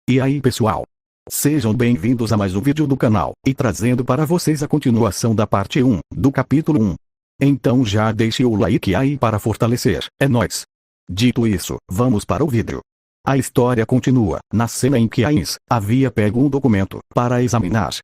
E aí pessoal? Sejam bem-vindos a mais um vídeo do canal, e trazendo para vocês a continuação da parte 1, do capítulo 1. Então já deixe o like aí para fortalecer, é nóis! Dito isso, vamos para o vídeo. A história continua, na cena em que Ainz havia pego um documento para examinar.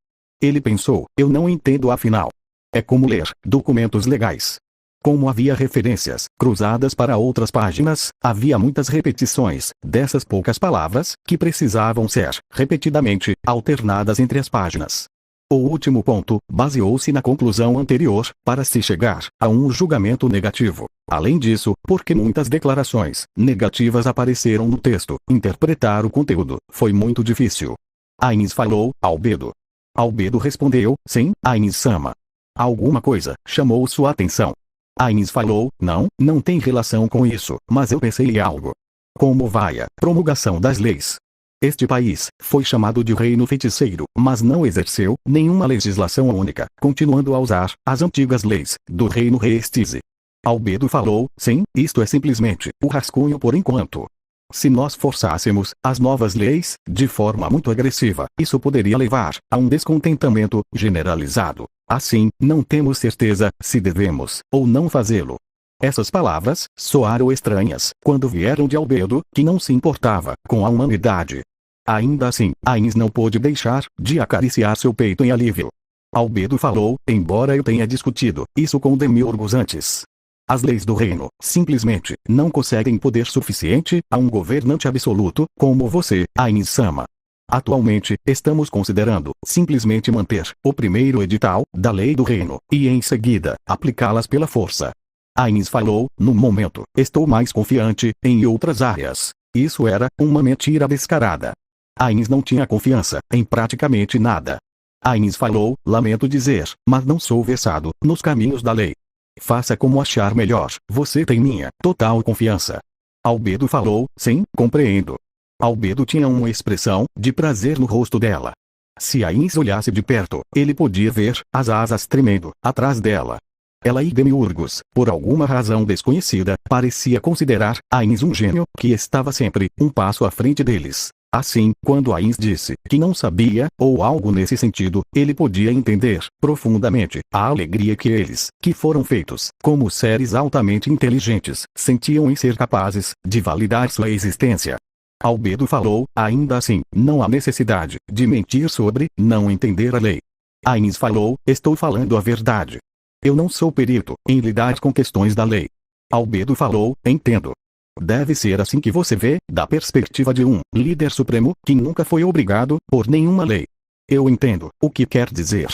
Ele pensou, eu não entendo afinal. É como ler documentos legais. Como havia referências cruzadas para outras páginas, havia muitas repetições dessas poucas palavras que precisavam ser repetidamente alternadas entre as páginas. O último ponto baseou-se na conclusão anterior para se chegar a um julgamento negativo. Além disso, porque muitas declarações negativas apareceram no texto, interpretar o conteúdo foi muito difícil. Ainz falou, Albedo. Albedo respondeu, sim, Ainz-sama. Alguma coisa chamou sua atenção. Ainz falou, não tem relação com isso, mas eu pensei em algo. Como vai a promulgação das leis? Este país foi chamado de Reino Feiticeiro, mas não exerceu nenhuma legislação única, continuando a usar as antigas leis do Reino Reestize. Albedo falou, sim, isto é simplesmente o rascunho por enquanto. Se nós forçássemos as novas leis, de forma muito agressiva, isso poderia levar a um descontentamento generalizado. Assim, não temos certeza se devemos ou não fazê-lo. Essas palavras soaram estranhas quando vieram de Albedo, que não se importava com a humanidade. Ainda assim, Ainz não pôde deixar de acariciar seu peito em alívio. Albedo falou, embora eu tenha discutido isso com Demiurgos antes. As leis do reino simplesmente não conseguem poder suficiente a um governante absoluto como você, Ainz-sama. Atualmente, estamos considerando simplesmente manter o primeiro edital da lei do reino, e em seguida, aplicá-las pela força. Ainz falou, no momento, estou mais confiante em outras áreas. Isso era uma mentira descarada. Ainz não tinha confiança em praticamente nada. Ainz falou, lamento dizer, mas não sou versado nos caminhos da lei. Faça como achar melhor, você tem minha total confiança. Albedo falou, sim, compreendo. Albedo tinha uma expressão de prazer no rosto dela. Se Ainz olhasse de perto, ele podia ver as asas tremendo atrás dela. Ela e Demiurgos, por alguma razão desconhecida, parecia considerar Ainz um gênio que estava sempre um passo à frente deles. Assim, quando Ainz disse que não sabia, ou algo nesse sentido, ele podia entender profundamente a alegria que eles, que foram feitos como seres altamente inteligentes, sentiam em ser capazes de validar sua existência. Albedo falou, ainda assim, não há necessidade de mentir sobre não entender a lei. Ainz falou, estou falando a verdade. Eu não sou perito em lidar com questões da lei. Albedo falou, entendo. Deve ser assim que você vê, da perspectiva de um líder supremo, que nunca foi obrigado por nenhuma lei. Eu entendo o que quer dizer.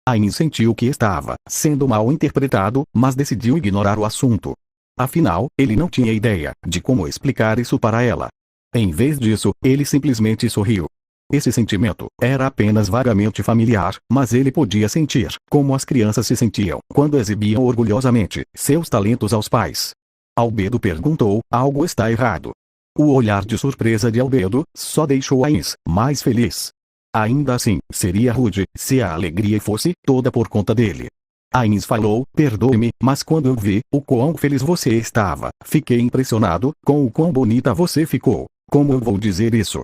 Ainz sentiu que estava sendo mal interpretado, mas decidiu ignorar o assunto. Afinal, ele não tinha ideia de como explicar isso para ela. Em vez disso, ele simplesmente sorriu. Esse sentimento era apenas vagamente familiar, mas ele podia sentir como as crianças se sentiam quando exibiam orgulhosamente seus talentos aos pais. Albedo perguntou, algo está errado? O olhar de surpresa de Albedo só deixou Ainz mais feliz. Ainda assim, seria rude se a alegria fosse toda por conta dele. Ainz falou, perdoe-me, mas quando eu vi o quão feliz você estava, fiquei impressionado com o quão bonita você ficou. Como eu vou dizer isso?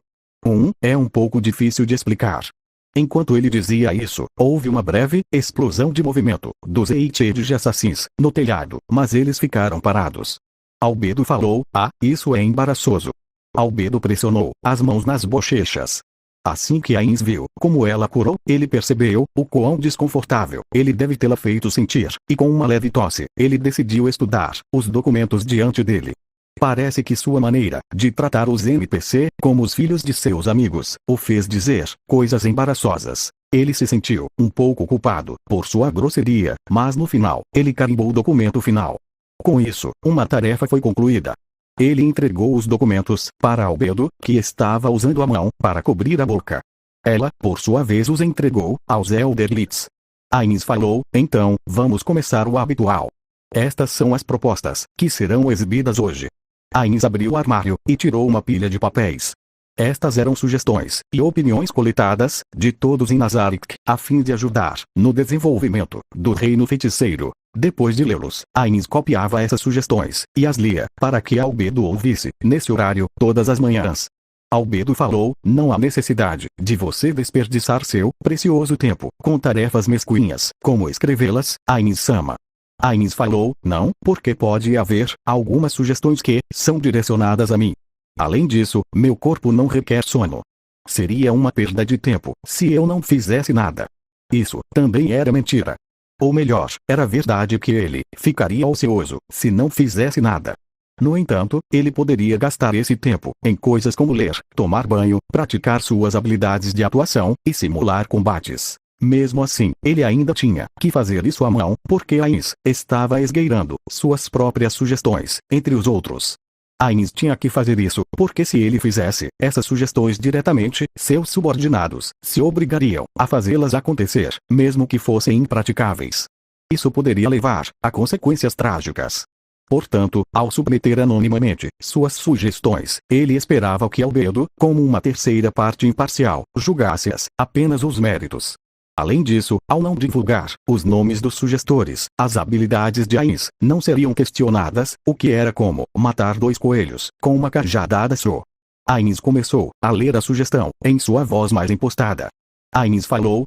É um pouco difícil de explicar. Enquanto ele dizia isso, houve uma breve explosão de movimento dos Eitiage Assassins no telhado, mas eles ficaram parados. Albedo falou, isso é embaraçoso. Albedo pressionou as mãos nas bochechas. Assim que Ainz viu como ela curou, ele percebeu o quão desconfortável ele deve tê-la feito sentir, e com uma leve tosse, ele decidiu estudar os documentos diante dele. Parece que sua maneira de tratar os NPC como os filhos de seus amigos o fez dizer coisas embaraçosas. Ele se sentiu um pouco culpado por sua grosseria, mas no final, ele carimbou o documento final. Com isso, uma tarefa foi concluída. Ele entregou os documentos para Albedo, que estava usando a mão para cobrir a boca. Ela, por sua vez, os entregou aos Elderlits. Ainz falou, então, vamos começar o habitual. Estas são as propostas que serão exibidas hoje. Ainz abriu o armário e tirou uma pilha de papéis. Estas eram sugestões e opiniões coletadas de todos em Nazarick, a fim de ajudar no desenvolvimento do reino feiticeiro. Depois de lê-los, Ainz copiava essas sugestões e as lia para que Albedo ouvisse nesse horário todas as manhãs. Albedo falou, não há necessidade de você desperdiçar seu precioso tempo com tarefas mesquinhas, como escrevê-las, Ainin-sama. Ainin falou, não, porque pode haver algumas sugestões que são direcionadas a mim. Além disso, meu corpo não requer sono. Seria uma perda de tempo se eu não fizesse nada. Isso também era mentira. Ou melhor, era verdade que ele ficaria ocioso se não fizesse nada. No entanto, ele poderia gastar esse tempo em coisas como ler, tomar banho, praticar suas habilidades de atuação e simular combates. Mesmo assim, ele ainda tinha que fazer isso à mão, porque Ains estava esgueirando suas próprias sugestões entre os outros. Ains tinha que fazer isso, porque se ele fizesse essas sugestões diretamente, seus subordinados se obrigariam a fazê-las acontecer, mesmo que fossem impraticáveis. Isso poderia levar a consequências trágicas. Portanto, ao submeter anonimamente suas sugestões, ele esperava que Albedo, como uma terceira parte imparcial, julgasse-as apenas os méritos. Além disso, ao não divulgar os nomes dos sugestores, as habilidades de Ains não seriam questionadas, o que era como matar dois coelhos com uma cajadada só. Ains começou a ler a sugestão em sua voz mais impostada. Ains falou,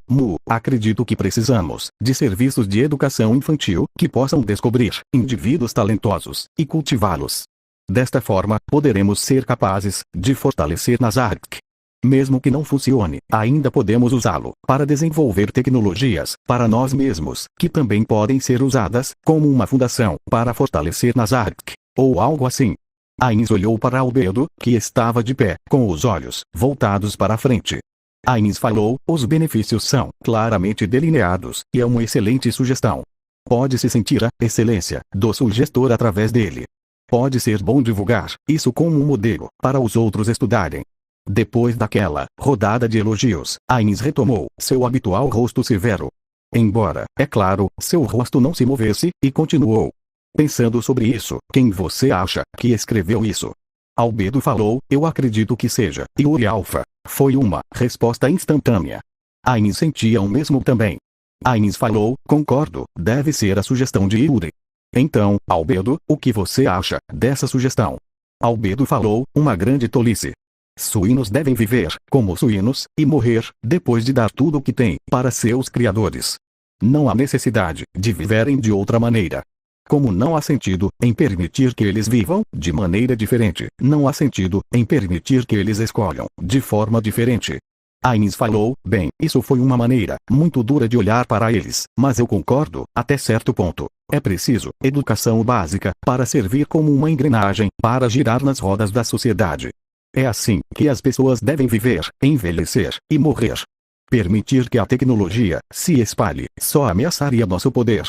acredito que precisamos de serviços de educação infantil que possam descobrir indivíduos talentosos e cultivá-los. Desta forma, poderemos ser capazes de fortalecer Nazark. Mesmo que não funcione, ainda podemos usá-lo para desenvolver tecnologias para nós mesmos, que também podem ser usadas como uma fundação para fortalecer Nazark, ou algo assim. Ains olhou para Albedo, que estava de pé, com os olhos voltados para a frente. Ains falou, os benefícios são claramente delineados, e é uma excelente sugestão. Pode-se sentir a excelência do sugestor através dele. Pode ser bom divulgar isso como um modelo para os outros estudarem. Depois daquela rodada de elogios, Ains retomou seu habitual rosto severo. Embora, é claro, seu rosto não se movesse, e continuou. Pensando sobre isso, quem você acha que escreveu isso? Albedo falou, eu acredito que seja Yuri Alpha. Foi uma resposta instantânea. Ains sentia o mesmo também. Ains falou, concordo, deve ser a sugestão de Yuri. Então, Albedo, o que você acha dessa sugestão? Albedo falou, uma grande tolice. Suínos devem viver como suínos e morrer depois de dar tudo o que têm para seus criadores. Não há necessidade de viverem de outra maneira. Como não há sentido em permitir que eles vivam de maneira diferente, não há sentido em permitir que eles escolham de forma diferente. Ains falou, bem, isso foi uma maneira muito dura de olhar para eles, mas eu concordo, até certo ponto. É preciso educação básica para servir como uma engrenagem para girar nas rodas da sociedade. É assim que as pessoas devem viver, envelhecer e morrer. Permitir que a tecnologia se espalhe só ameaçaria nosso poder.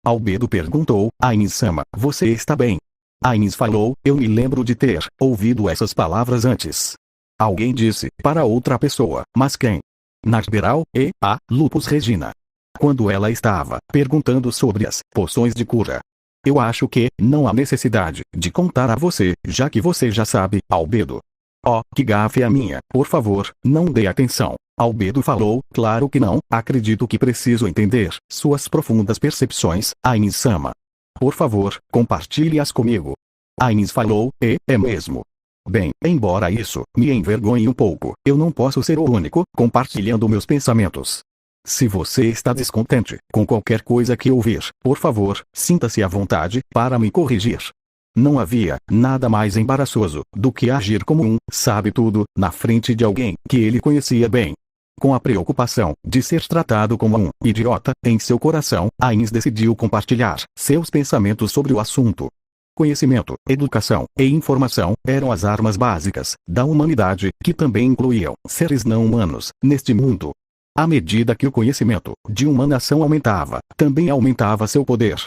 Albedo perguntou, Ainin-sama, você está bem? Ains falou, eu me lembro de ter ouvido essas palavras antes. Alguém disse para outra pessoa, mas quem? Nasberal, e a Lupus Regina. Quando ela estava perguntando sobre as poções de cura. Eu acho que não há necessidade de contar a você, já que você já sabe, Albedo. Oh, que gafe a minha, por favor, não dê atenção. Albedo falou, claro que não, acredito que preciso entender suas profundas percepções, Ainin-sama. Por favor, compartilhe-as comigo. Ains falou, é mesmo. Bem, embora isso me envergonhe um pouco, eu não posso ser o único compartilhando meus pensamentos. Se você está descontente com qualquer coisa que ouvir, por favor, sinta-se à vontade para me corrigir. Não havia nada mais embaraçoso do que agir como um sabe-tudo na frente de alguém que ele conhecia bem. Com a preocupação de ser tratado como um idiota em seu coração, Ains decidiu compartilhar seus pensamentos sobre o assunto. Conhecimento, educação e informação eram as armas básicas da humanidade, que também incluíam seres não humanos neste mundo. À medida que o conhecimento de uma nação aumentava, também aumentava seu poder.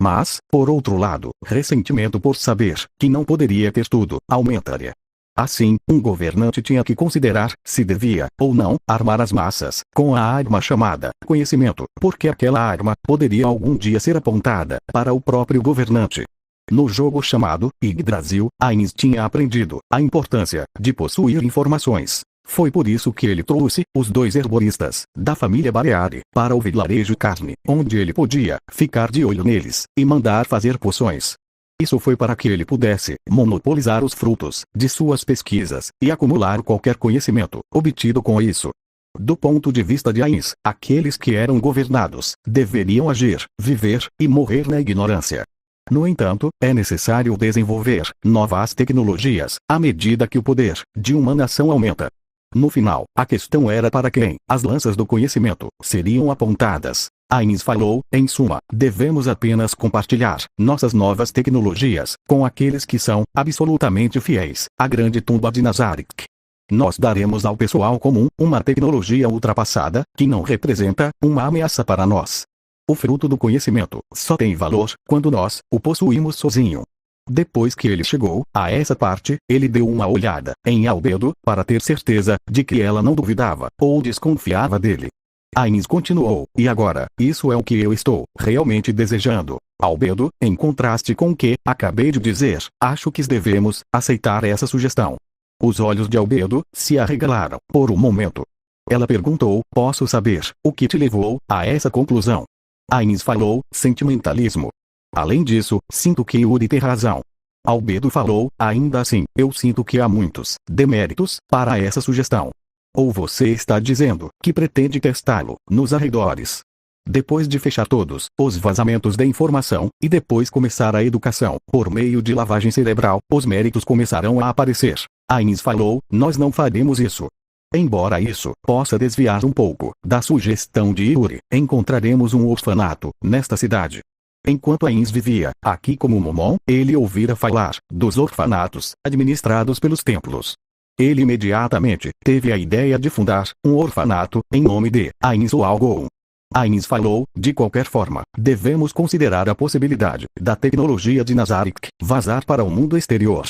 Mas, por outro lado, ressentimento por saber que não poderia ter tudo aumentaria. Assim, um governante tinha que considerar se devia ou não armar as massas com a arma chamada conhecimento, porque aquela arma poderia algum dia ser apontada para o próprio governante. No jogo chamado Yggdrasil, Ains tinha aprendido a importância de possuir informações. Foi por isso que ele trouxe os 2 herboristas da família Baleari para o vilarejo Carne, onde ele podia ficar de olho neles e mandar fazer poções. Isso foi para que ele pudesse monopolizar os frutos de suas pesquisas e acumular qualquer conhecimento obtido com isso. Do ponto de vista de Ains, aqueles que eram governados deveriam agir, viver e morrer na ignorância. No entanto, é necessário desenvolver novas tecnologias à medida que o poder de uma nação aumenta. No final, a questão era para quem as lanças do conhecimento seriam apontadas. Ains falou, em suma, devemos apenas compartilhar nossas novas tecnologias com aqueles que são absolutamente fiéis à grande tumba de Nazarick. Nós daremos ao pessoal comum uma tecnologia ultrapassada, que não representa uma ameaça para nós. O fruto do conhecimento só tem valor quando nós o possuímos sozinho. Depois que ele chegou a essa parte, ele deu uma olhada em Albedo para ter certeza de que ela não duvidava ou desconfiava dele. Ains continuou, e agora, isso é o que eu estou realmente desejando. Albedo, em contraste com o que acabei de dizer, acho que devemos aceitar essa sugestão. Os olhos de Albedo se arregalaram por um momento. Ela perguntou, posso saber o que te levou a essa conclusão? Ains falou, sentimentalismo. Além disso, sinto que Yuri tem razão. Albedo falou, ainda assim, eu sinto que há muitos deméritos para essa sugestão. Ou você está dizendo que pretende testá-lo nos arredores? Depois de fechar todos os vazamentos de informação, e depois começar a educação por meio de lavagem cerebral, os méritos começarão a aparecer. Ains falou, nós não faremos isso. Embora isso possa desviar um pouco da sugestão de Yuri, encontraremos um orfanato nesta cidade. Enquanto Ains vivia aqui como Momon, ele ouvira falar dos orfanatos administrados pelos templos. Ele imediatamente teve a ideia de fundar um orfanato em nome de Ains ou Algon. Ains falou, de qualquer forma, devemos considerar a possibilidade da tecnologia de Nazarick vazar para o mundo exterior.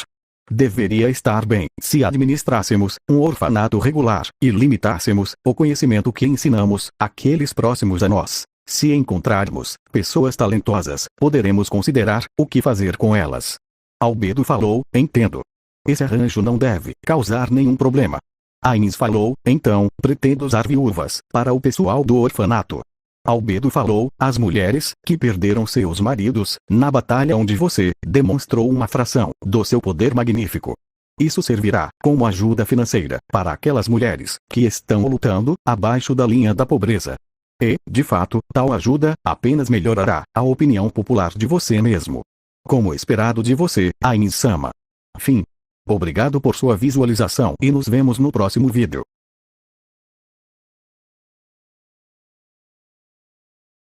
Deveria estar bem se administrássemos um orfanato regular e limitássemos o conhecimento que ensinamos àqueles próximos a nós. Se encontrarmos pessoas talentosas, poderemos considerar o que fazer com elas. Albedo falou, entendo. Esse arranjo não deve causar nenhum problema. Ains falou, então, pretendo usar viúvas para o pessoal do orfanato. Albedo falou, as mulheres que perderam seus maridos na batalha onde você demonstrou uma fração do seu poder magnífico. Isso servirá como ajuda financeira para aquelas mulheres que estão lutando abaixo da linha da pobreza. E, de fato, tal ajuda apenas melhorará a opinião popular de você mesmo. Como esperado de você, Ains-sama. Fim. Obrigado por sua visualização e nos vemos no próximo vídeo.